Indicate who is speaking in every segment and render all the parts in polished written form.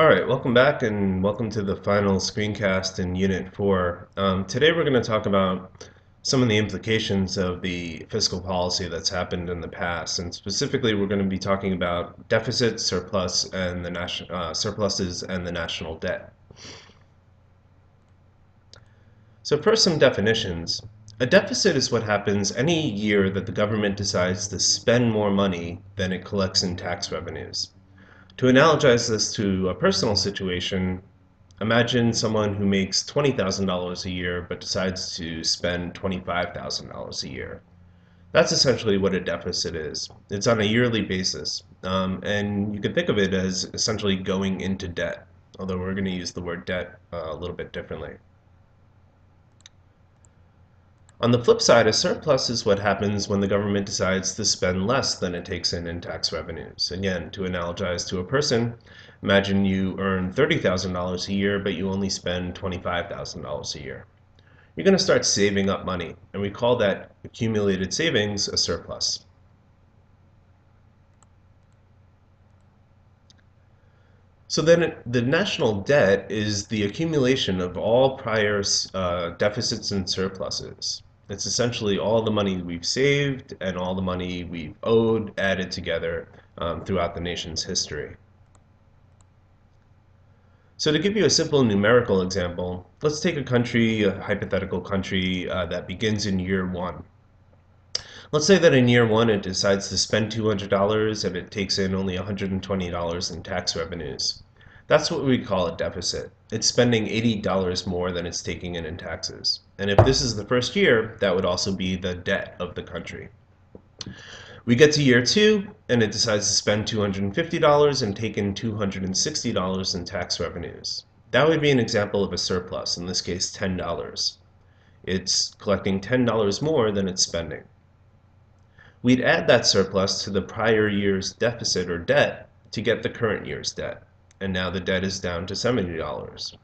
Speaker 1: All right, welcome back and welcome to the final screencast in Unit 4. Today we're going to talk about some of the implications of the fiscal policy that's happened in the past, and specifically we're going to be talking about deficit, surplus, and the surpluses and the national debt. So first, some definitions. A deficit is what happens any year that the government decides to spend more money than it collects in tax revenues. To analogize this to a personal situation, imagine someone who makes $20,000 a year but decides to spend $25,000 a year. That's essentially what a deficit is. It's on a yearly basis, and you can think of it as essentially going into debt, although we're going to use the word debt a little bit differently. On the flip side, a surplus is what happens when the government decides to spend less than it takes in tax revenues. Again, to analogize to a person, imagine you earn $30,000 a year, but you only spend $25,000 a year. You're going to start saving up money, and we call that accumulated savings a surplus. So then the national debt is the accumulation of all prior deficits and surpluses. It's essentially all the money we've saved and all the money we've owed added together throughout the nation's history. So to give you a simple numerical example, let's take a hypothetical country that begins in year one. Let's say that in year one it decides to spend $200 and it takes in only $120 in tax revenues. That's what we call a deficit. It's spending $80 more than it's taking in taxes. And if this is the first year, that would also be the debt of the country. We get to year two, and it decides to spend $250 and take in $260 in tax revenues. That would be an example of a surplus, in this case $10. It's collecting $10 more than it's spending. We'd add that surplus to the prior year's deficit or debt to get the current year's debt, and now the debt is down to $70.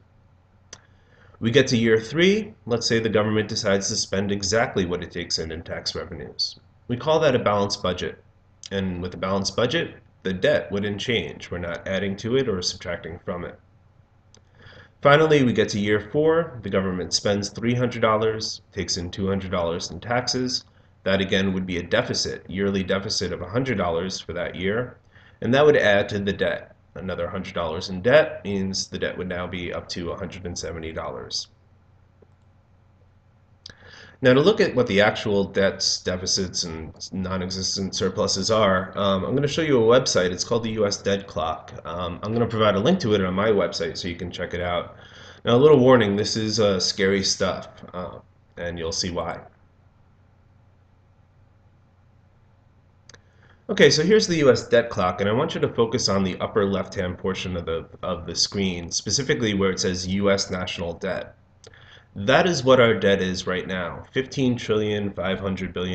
Speaker 1: We get to year three, let's say the government decides to spend exactly what it takes in tax revenues. We call that a balanced budget, and with a balanced budget, the debt wouldn't change. We're not adding to it or subtracting from it. Finally, we get to year four, the government spends $300, takes in $200 in taxes. That again would be a deficit, yearly deficit of $100 for that year, and that would add to the debt. Another $100 in debt means the debt would now be up to $170. Now to look at what the actual debts, deficits, and non-existent surpluses are, I'm going to show you a website. It's called the U.S. Debt Clock. I'm going to provide a link to it on my website so you can check it out. Now a little warning, this is scary stuff, and you'll see why. Okay, so here's the US debt clock, and I want you to focus on the upper left-hand portion of the screen, specifically where it says US national debt. That is what our debt is right now, $15.5 trillion.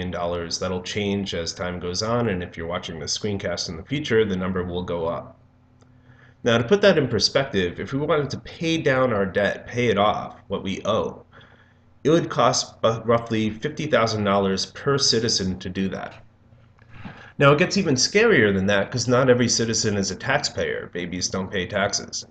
Speaker 1: That'll change as time goes on, and if you're watching the screencast in the future, the number will go up. Now, to put that in perspective, if we wanted to pay down our debt, pay it off, what we owe, it would cost roughly $50,000 per citizen to do that. Now it gets even scarier than that because not every citizen is a taxpayer. Babies don't pay taxes.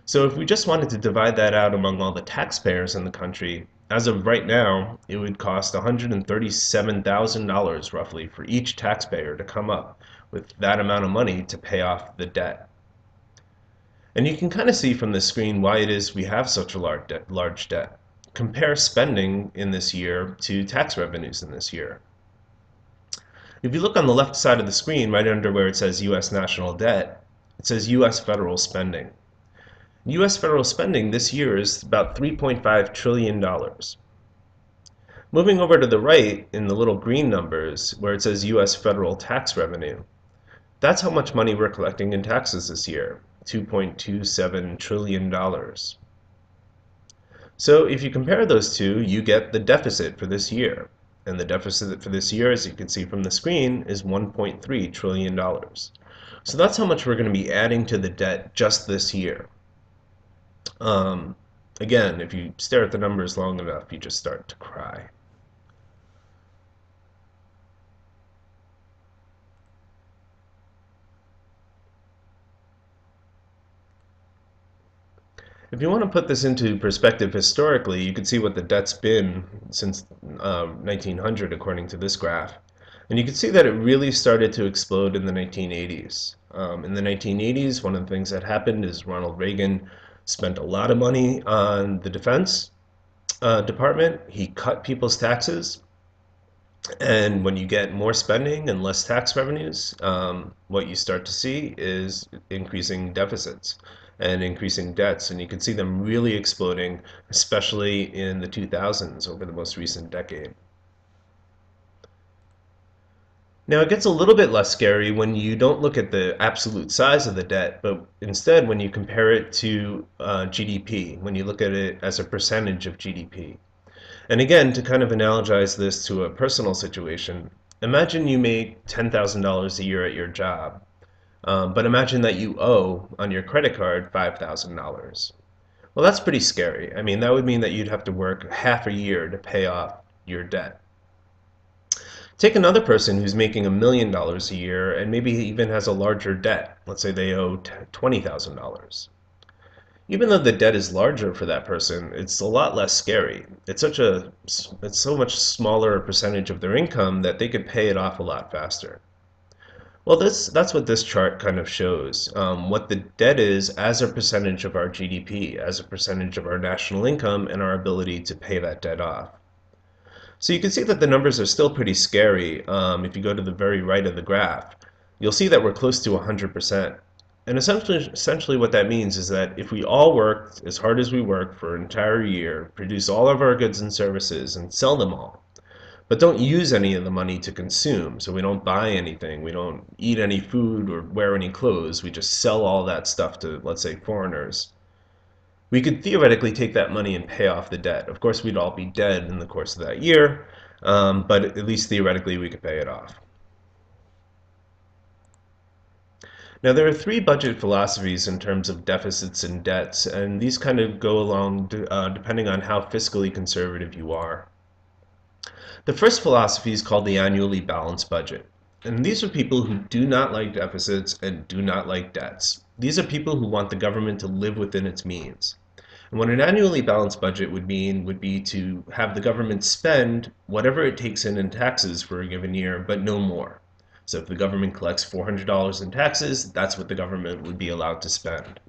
Speaker 1: So if we just wanted to divide that out among all the taxpayers in the country, as of right now, it would cost $137,000 roughly for each taxpayer to come up with that amount of money to pay off the debt. And you can kind of see from the screen why it is we have such a large debt. Compare spending in this year to tax revenues in this year. If you look on the left side of the screen, right under where it says U.S. national debt, it says U.S. federal spending. U.S. federal spending this year is about $3.5 trillion. Moving over to the right in the little green numbers where it says U.S. federal tax revenue, that's how much money we're collecting in taxes this year, $2.27 trillion. So if you compare those two, you get the deficit for this year. And the deficit for this year, as you can see from the screen, is $1.3 trillion. So that's how much we're going to be adding to the debt just this year. Again, if you stare at the numbers long enough, you just start to cry. If you want to put this into perspective historically, you can see what the debt's been since 1900, according to this graph. And you can see that it really started to explode in the 1980s. In the 1980s, one of the things that happened is Ronald Reagan spent a lot of money on the defense department. He cut people's taxes. And when you get more spending and less tax revenues, what you start to see is increasing deficits and increasing debts. And you can see them really exploding, especially in the 2000s over the most recent decade. Now, it gets a little bit less scary when you don't look at the absolute size of the debt, but instead when you compare it to GDP, when you look at it as a percentage of GDP. And again, to kind of analogize this to a personal situation, imagine you make $10,000 a year at your job, but imagine that you owe on your credit card $5,000. Well, that's pretty scary. I mean, that would mean that you'd have to work half a year to pay off your debt. Take another person who's making $1 million a year and maybe even has a larger debt. Let's say they owe $20,000. Even though the debt is larger for that person, it's a lot less scary. It's so much smaller a percentage of their income that they could pay it off a lot faster. Well, that's what this chart kind of shows. What the debt is as a percentage of our GDP, as a percentage of our national income, and our ability to pay that debt off. So you can see that the numbers are still pretty scary. If you go to the very right of the graph, you'll see that we're close to 100%. And essentially what that means is that if we all worked as hard as we work for an entire year, produce all of our goods and services and sell them all, but don't use any of the money to consume, so we don't buy anything, we don't eat any food or wear any clothes, we just sell all that stuff to, let's say, foreigners, we could theoretically take that money and pay off the debt. Of course, we'd all be dead in the course of that year, but at least theoretically we could pay it off. Now, there are three budget philosophies in terms of deficits and debts, and these kind of go along depending on how fiscally conservative you are. The first philosophy is called the annually balanced budget. And these are people who do not like deficits and do not like debts. These are people who want the government to live within its means. And what an annually balanced budget would mean would be to have the government spend whatever it takes in taxes for a given year, but no more. So if the government collects $400 in taxes, that's what the government would be allowed to spend.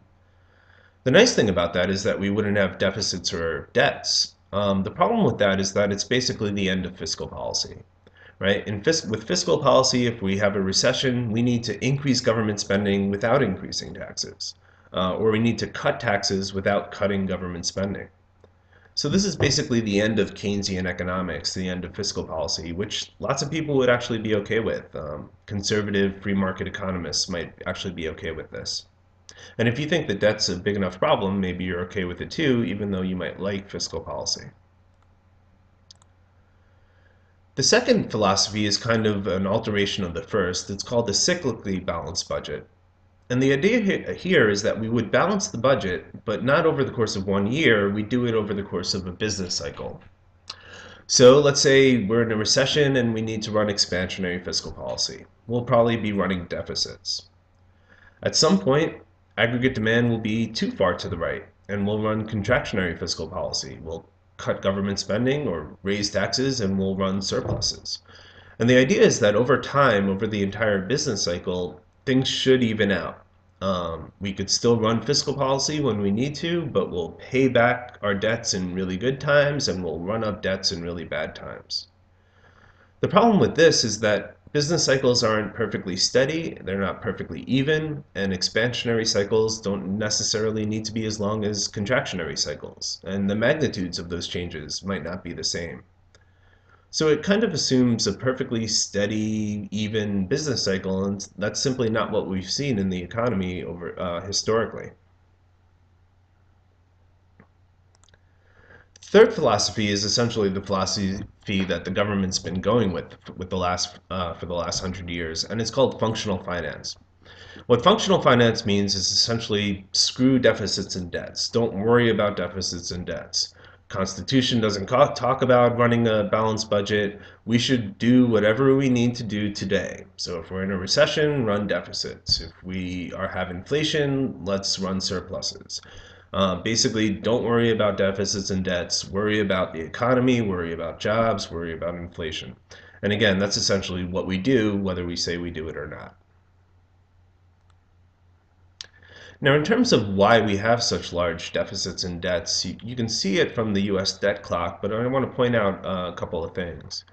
Speaker 1: The nice thing about that is that we wouldn't have deficits or debts. The problem with that is that it's basically the end of fiscal policy, right? With fiscal policy, if we have a recession, we need to increase government spending without increasing taxes, or we need to cut taxes without cutting government spending. So this is basically the end of Keynesian economics, the end of fiscal policy, which lots of people would actually be okay with. Conservative free market economists might actually be okay with this. And if you think that debt's a big enough problem, maybe you're okay with it too, even though you might like fiscal policy. The second philosophy is kind of an alteration of the first. It's called the cyclically balanced budget. And the idea here is that we would balance the budget, but not over the course of 1 year, we do it over the course of a business cycle. So let's say we're in a recession and we need to run expansionary fiscal policy. We'll probably be running deficits. At some point, aggregate demand will be too far to the right, and we'll run contractionary fiscal policy. We'll cut government spending or raise taxes, and we'll run surpluses. And the idea is that over time, over the entire business cycle, things should even out. We could still run fiscal policy when we need to, but we'll pay back our debts in really good times and we'll run up debts in really bad times. The problem with this is that business cycles aren't perfectly steady, they're not perfectly even, and expansionary cycles don't necessarily need to be as long as contractionary cycles, and the magnitudes of those changes might not be the same. So it kind of assumes a perfectly steady, even business cycle, and that's simply not what we've seen in the economy historically. Third philosophy is essentially the philosophy that the government's been going with for the last 100 years, and it's called functional finance. What functional finance means is essentially screw deficits and debts. Don't worry about deficits and debts. Constitution doesn't talk about running a balanced budget. We should do whatever we need to do today. So if we're in a recession, run deficits. If we have inflation, let's run surpluses. Basically, don't worry about deficits and debts. Worry about the economy, worry about jobs, worry about inflation. And again, that's essentially what we do, whether we say we do it or not. Now, in terms of why we have such large deficits and debts, you can see it from the US debt clock, but I want to point out a couple of things.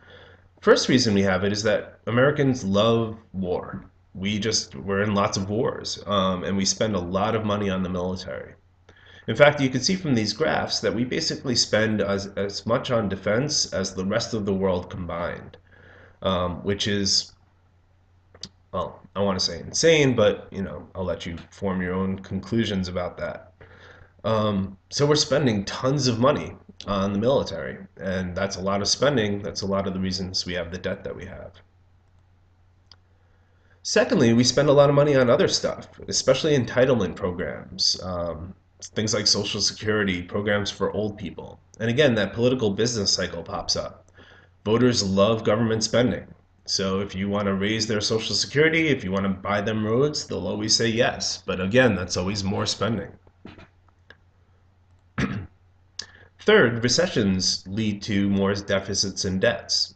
Speaker 1: First reason we have it is that Americans love war. We're in lots of wars, and we spend a lot of money on the military. In fact, you can see from these graphs that we basically spend as much on defense as the rest of the world combined, which is, well, I want to say insane, but I'll let you form your own conclusions about that. So we're spending tons of money on the military, and that's a lot of spending. That's a lot of the reasons we have the debt that we have. Secondly, we spend a lot of money on other stuff, especially entitlement programs, things like Social Security, programs for old people. And again, that political business cycle pops up. Voters love government spending. So if you want to raise their Social Security, if you want to buy them roads, they'll always say yes. But again, that's always more spending. Third, recessions lead to more deficits and debts.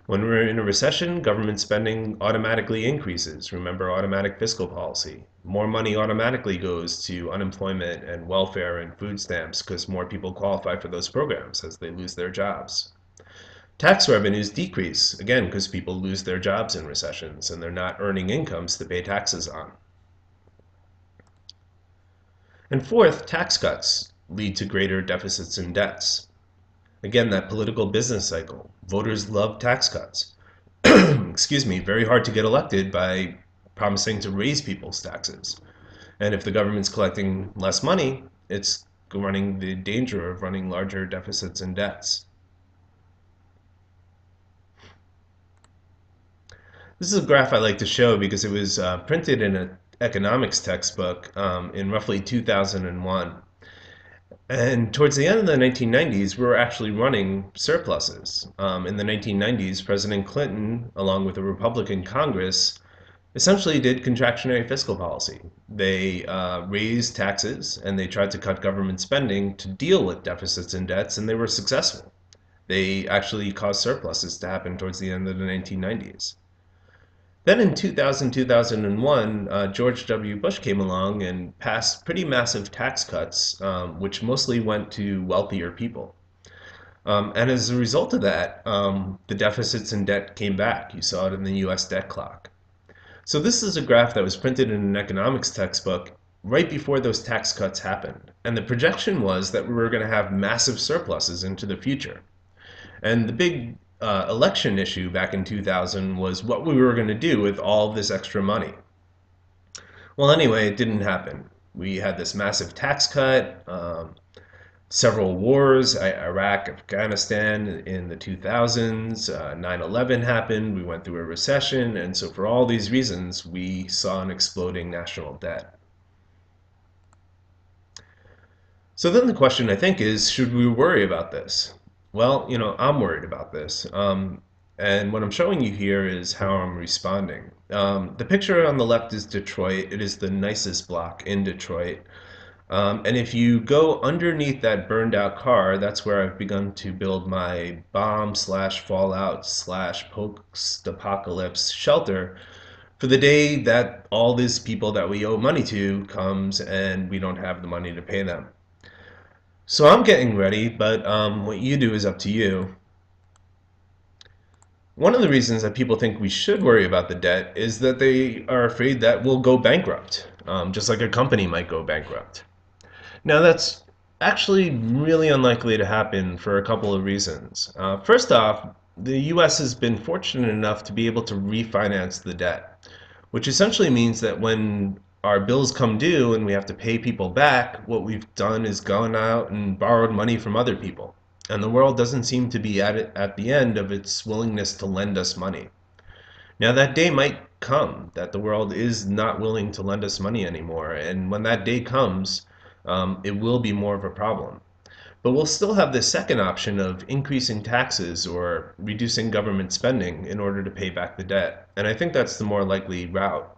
Speaker 1: When we're in a recession, government spending automatically increases. Remember automatic fiscal policy. More money automatically goes to unemployment and welfare and food stamps because more people qualify for those programs as they lose their jobs. Tax revenues decrease, again, because people lose their jobs in recessions and they're not earning incomes to pay taxes on. And fourth, tax cuts lead to greater deficits and debts. Again, that political business cycle. Voters love tax cuts. Excuse me, very hard to get elected by promising to raise people's taxes. And if the government's collecting less money, it's running the danger of running larger deficits and debts. This is a graph I like to show because it was printed in an economics textbook in roughly 2001. And towards the end of the 1990s, we were actually running surpluses. In the 1990s, President Clinton, along with a Republican Congress, essentially did contractionary fiscal policy. They raised taxes and they tried to cut government spending to deal with deficits and debts, and they were successful. They actually caused surpluses to happen towards the end of the 1990s. Then in 2000, 2001, George W. Bush came along and passed pretty massive tax cuts, which mostly went to wealthier people. And as a result of that, the deficits and debt came back. You saw it in the US debt clock. So this is a graph that was printed in an economics textbook right before those tax cuts happened. And the projection was that we were going to have massive surpluses into the future. And the big election issue back in 2000 was what we were going to do with all of this extra money. Well, anyway, it didn't happen. We had this massive tax cut, several wars, Iraq, Afghanistan in the 2000s, 9/11 happened, we went through a recession, and so for all these reasons, we saw an exploding national debt. So then the question, I think, is should we worry about this? Well, I'm worried about this. And what I'm showing you here is how I'm responding. The picture on the left is Detroit. It is the nicest block in Detroit. And if you go underneath that burned out car, that's where I've begun to build my bomb slash fallout slash post-apocalypse shelter for the day that all these people that we owe money to comes and we don't have the money to pay them. So I'm getting ready, but what you do is up to you. One of the reasons that people think we should worry about the debt is that they are afraid that we'll go bankrupt, just like a company might go bankrupt. Now, that's actually really unlikely to happen for a couple of reasons. First off, the US has been fortunate enough to be able to refinance the debt, which essentially means that when our bills come due and we have to pay people back, what we've done is gone out and borrowed money from other people. And the world doesn't seem to be at the end of its willingness to lend us money. Now, that day might come that the world is not willing to lend us money anymore. And when that day comes, it will be more of a problem. But we'll still have the second option of increasing taxes or reducing government spending in order to pay back the debt. And I think that's the more likely route.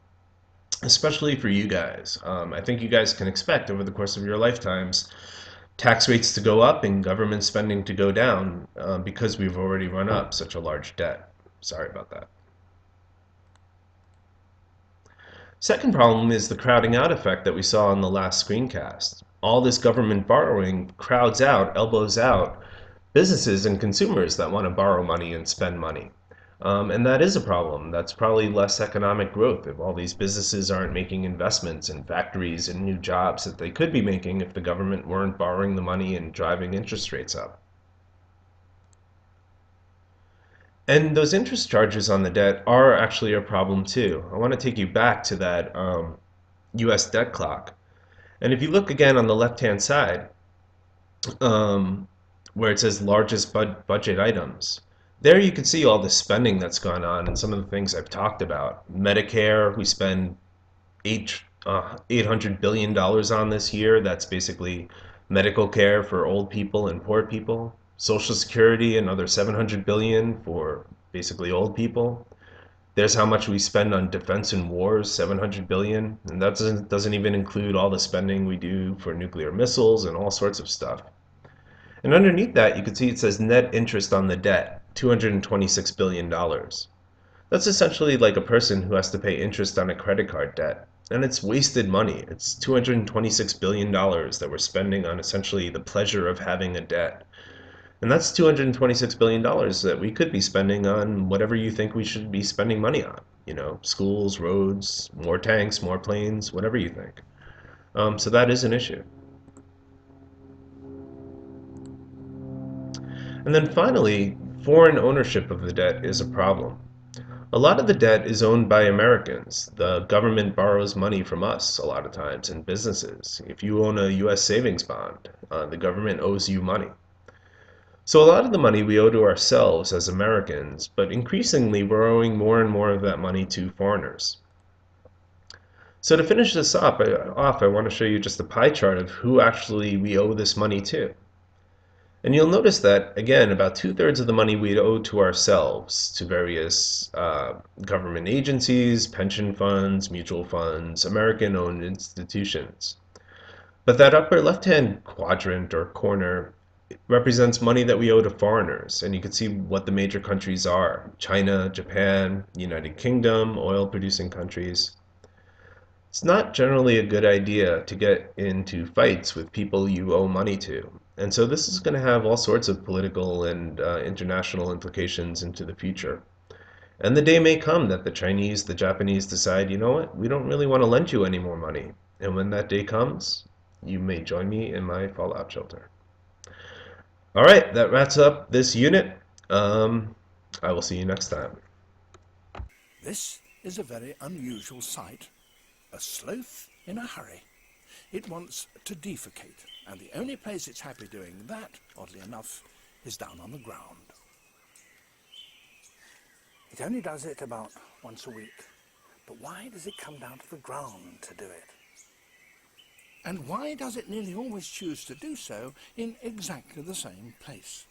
Speaker 1: especially for you guys. I think you guys can expect over the course of your lifetimes tax rates to go up and government spending to go down because we've already run up such a large debt. Sorry about that. Second problem is the crowding out effect that we saw in the last screencast. All this government borrowing crowds out, elbows out businesses and consumers that want to borrow money and spend money. And that is a problem. That's probably less economic growth if all these businesses aren't making investments in factories and new jobs that they could be making if the government weren't borrowing the money and driving interest rates up. And those interest charges on the debt are actually a problem too. I want to take you back to that US debt clock. And if you look again on the left-hand side, um, where it says largest budget items, there you can see all the spending that's gone on and some of the things I've talked about. Medicare, we spend $800 billion on this year. That's basically medical care for old people and poor people. Social Security, another 700 billion for basically old people. There's how much we spend on defense and wars, 700 billion, and that doesn't even include all the spending we do for nuclear missiles and all sorts of stuff. And underneath that, you can see it says net interest on the debt, $226 billion. That's essentially like a person who has to pay interest on a credit card debt. And it's wasted money. It's $226 billion that we're spending on essentially the pleasure of having a debt. And that's $226 billion that we could be spending on whatever you think we should be spending money on. Schools, roads, more tanks, more planes, whatever you think. So that is an issue. And then finally, foreign ownership of the debt is a problem. A lot of the debt is owned by Americans. The government borrows money from us a lot of times and businesses. If you own a US savings bond, the government owes you money. So a lot of the money we owe to ourselves as Americans, but increasingly we're owing more and more of that money to foreigners. So to finish this off, I want to show you just a pie chart of who actually we owe this money to. And you'll notice that, again, about two-thirds of the money we owe to ourselves, to various government agencies, pension funds, mutual funds, American-owned institutions. But that upper left-hand quadrant or corner represents money that we owe to foreigners. And you can see what the major countries are: China, Japan, United Kingdom, oil-producing countries. It's not generally a good idea to get into fights with people you owe money to. And so this is going to have all sorts of political and international implications into the future. And the day may come that the Chinese, the Japanese decide, you know what, we don't really want to lend you any more money. And when that day comes, you may join me in my fallout shelter. All right, that wraps up this unit. I will see you next time.
Speaker 2: This is a very unusual sight. A sloth in a hurry. It wants to defecate, and the only place it's happy doing that, oddly enough, is down on the ground. It only does it about once a week. But why does it come down to the ground to do it? And why does it nearly always choose to do so in exactly the same place?